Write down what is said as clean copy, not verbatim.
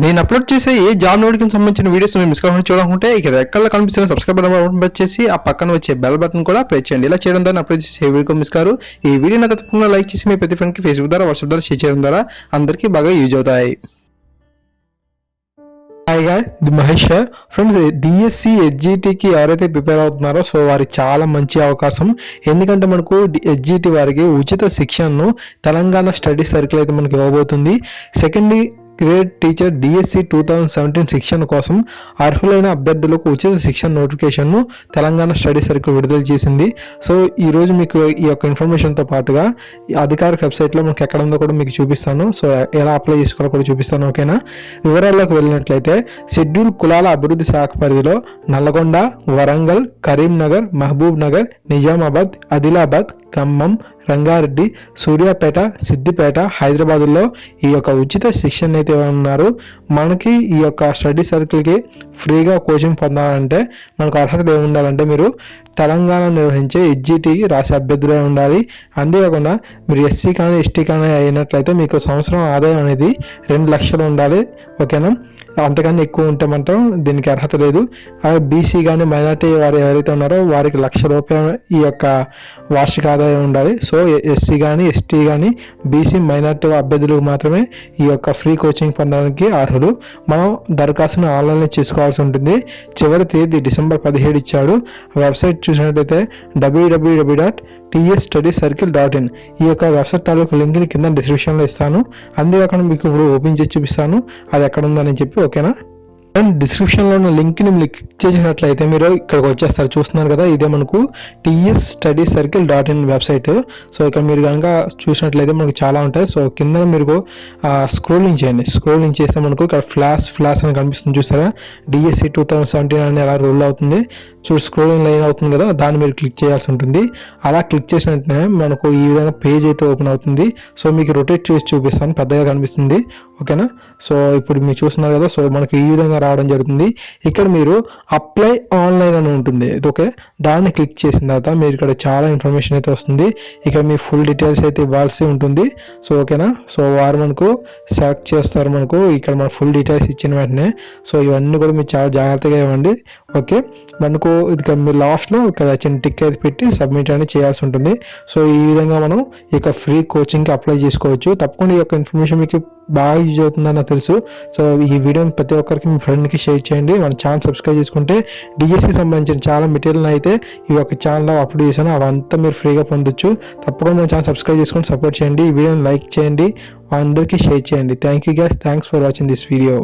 నేను అప్లోడ్ చేసే ఏ job notification సంబంధించిన వీడియోస్ మీరు మిస్ కాకుండా చూడాలనుకుంటే ఇక్కడ రెడ్ కలర్ కనిపిస్తున్న సబ్స్క్రైబ్ బటన్ ప్రెస్ చేసి ఆ పక్కన వచ్చే బెల్ బటన్ కూడా ప్రెస్ చేయండి. ఇలా చేయడం ద్వారా అప్లోడ్ చేసే వీడియో మిస్ కారు. ఈ వీడియో నాకు తప్పకుండా లైక్ చేసి మీ ప్రతి ఫ్రెండ్కి ఫేస్బుక్ ద్వారా వాట్సాప్ ద్వారా షేర్ చేయడం ద్వారా అందరికీ బాగా యూజ్ అవుతాయి. Hi guys, the Mahesh. Friends, DSC హెచ్జిటికి ఎవరైతే ప్రిపేర్ అవుతున్నారో సో వారికి చాలా మంచి అవకాశం. ఎందుకంటే మనకు హెచ్జిటి వారికి ఉచిత శిక్షణను తెలంగాణ స్టడీ సర్కిల్ అయితే మనకి ఇవ్వబోతుంది. సెకండ్ గ్రేడ్ టీచర్ డిఎస్సి 2017 శిక్షణ కోసం అర్హులైన అభ్యర్థులకు ఉచిత శిక్షణ నోటిఫికేషన్ను తెలంగాణ స్టడీ సర్కిల్ విడుదల చేసింది. సో ఈరోజు మీకు ఈ యొక్క ఇన్ఫర్మేషన్తో పాటుగా అధికారిక వెబ్సైట్లో మనకి ఎక్కడ ఉందో కూడా మీకు చూపిస్తాను. సో ఎలా అప్లై చేసుకోవాలో కూడా చూపిస్తాను. ఓకేనా? వివరాల్లోకి వెళ్ళినట్లయితే షెడ్యూల్ కులాల అభివృద్ధి శాఖ పరిధిలో నల్లగొండ, వరంగల్, కరీంనగర్, మహబూబ్ నగర్, నిజామాబాద్, ఆదిలాబాద్, ఖమ్మం, రంగారెడ్డి, సూర్యాపేట, సిద్దిపేట, హైదరాబాద్లో ఈ యొక్క ఉచిత శిక్షణ అయితే ఉన్నారు. మనకి ఈ యొక్క స్టడీ సర్కిల్కి ఫ్రీగా కోచింగ్ పొందాలంటే మనకు అర్హతలు ఏమి ఉండాలంటే మీరు తెలంగాణ నిర్వహించే హెచ్జిటికి రాసే అభ్యర్థులే ఉండాలి. అంతేకాకుండా మీరు ఎస్సీ కానీ ఎస్టీ కానీ అయినట్లయితే మీకు సంవత్సరం ఆదాయం అనేది 2 లక్షలు ఉండాలి. ఓకేనా? అంతకన్నా ఎక్కువ ఉంటే మాత్రం దీనికి అర్హత లేదు. బీసీ కానీ మైనార్టీ వారు ఎవరైతే ఉన్నారో వారికి ₹1,00,000 ఈ యొక్క వార్షిక ఆదాయం ఉండాలి. సో ఎస్సీ కానీ ఎస్టీ కానీ బీసీ మైనార్టీ అభ్యర్థులకు మాత్రమే ఈ యొక్క ఫ్రీ కోచింగ్ పొందడానికి అర్హులు. మనం దరఖాస్తును ఆన్లైన్లో చేసుకోవాల్సి ఉంటుంది. చివరి తేదీ డిసెంబర్ 17 ఇచ్చాడు. వెబ్సైట్ చూసినట్లయితే www.tsstudycircle.in ఈ యొక్క వెబ్సైట్ తాలూకు లింక్ని కింద డిస్క్రిప్షన్లో ఇస్తాను. అంతేకాకుండా మీకు ఇప్పుడు ఓపెన్ చేసి చూపిస్తాను అది ఎక్కడ ఉందని చెప్పి. ఓకేనా? అండ్ డిస్క్రిప్షన్లో ఉన్న లింక్ని మీరు క్లిక్ చేసినట్లయితే మీరు ఇక్కడికి వచ్చేస్తారు. చూస్తున్నారు కదా, ఇదే మనకు tsstudycircle.in వెబ్సైట్. సో ఇక్కడ మీరు కనుక చూసినట్లయితే మనకు చాలా ఉంటాయి. సో కింద మీరు స్క్రోలింగ్ చేయండి. స్క్రోలింగ్ చేస్తే మనకు ఇక్కడ ఫ్లాష్ అని కనిపిస్తుంది. చూసారా? డిఎస్సి 2017 అని ఎలా రోల్ అవుతుంది. స్క్రోలింగ్ లైన్ అవుతుంది కదా, దాన్ని మీరు క్లిక్ చేయాల్సి ఉంటుంది. అలా క్లిక్ చేసిన వెంటనే మనకు ఈ విధంగా పేజ్ అయితే ఓపెన్ అవుతుంది. సో మీకు రొటేట్ చేసి చూపిస్తాను, పెద్దగా కనిపిస్తుంది. ఓకేనా? సో ఇప్పుడు మీరు చూస్తున్నారు కదా, సో మనకి ఈ విధంగా రావడం జరుగుతుంది. ఇక్కడ మీరు అప్లై ఆన్లైన్ అని ఉంటుంది. ఓకే, దాన్ని క్లిక్ చేసిన తర్వాత మీరు ఇక్కడ చాలా ఇన్ఫర్మేషన్ అయితే వస్తుంది. ఇక్కడ మీ ఫుల్ డీటెయిల్స్ అయితే ఇవ్వాల్సి ఉంటుంది. సో ఓకేనా? సో వారు మనకు సెలెక్ట్ చేస్తారు. మనకు ఇక్కడ మన ఫుల్ డీటెయిల్స్ ఇచ్చిన వెంటనే సో ఇవన్నీ కూడా మీరు చాలా జాగ్రత్తగా ఇవ్వండి. ఓకే, మనకు ఇది మీరు లాస్ట్లో ఇక్కడ చిన్న టిక్ అయితే పెట్టి సబ్మిట్ అనేది చేయాల్సి ఉంటుంది. సో ఈ విధంగా మనం ఈ యొక్క ఫ్రీ కోచింగ్కి అప్లై చేసుకోవచ్చు. తప్పకుండా ఈ యొక్క ఇన్ఫర్మేషన్ మీకు బాగా యూజ్ అవుతుందని నాకు తెలుసు. సో ఈ వీడియోని ప్రతి ఒక్కరికి మీ ఫ్రెండ్కి షేర్ చేయండి. మన ఛానల్ సబ్స్క్రైబ్ చేసుకుంటే డిఎస్సికి సంబంధించిన చాలా మెటీరియల్ అయితే ఈ యొక్క ఛానల్లో అప్లోడ్ చేశాను. అవంతా మీరు ఫ్రీగా పొందొచ్చు. తప్పకుండా మన ఛానల్ సబ్స్క్రైబ్ చేసుకొని సపోర్ట్ చేయండి. ఈ వీడియోని లైక్ చేయండి, అందరికీ షేర్ చేయండి. Thank you guys, thanks for watching this video.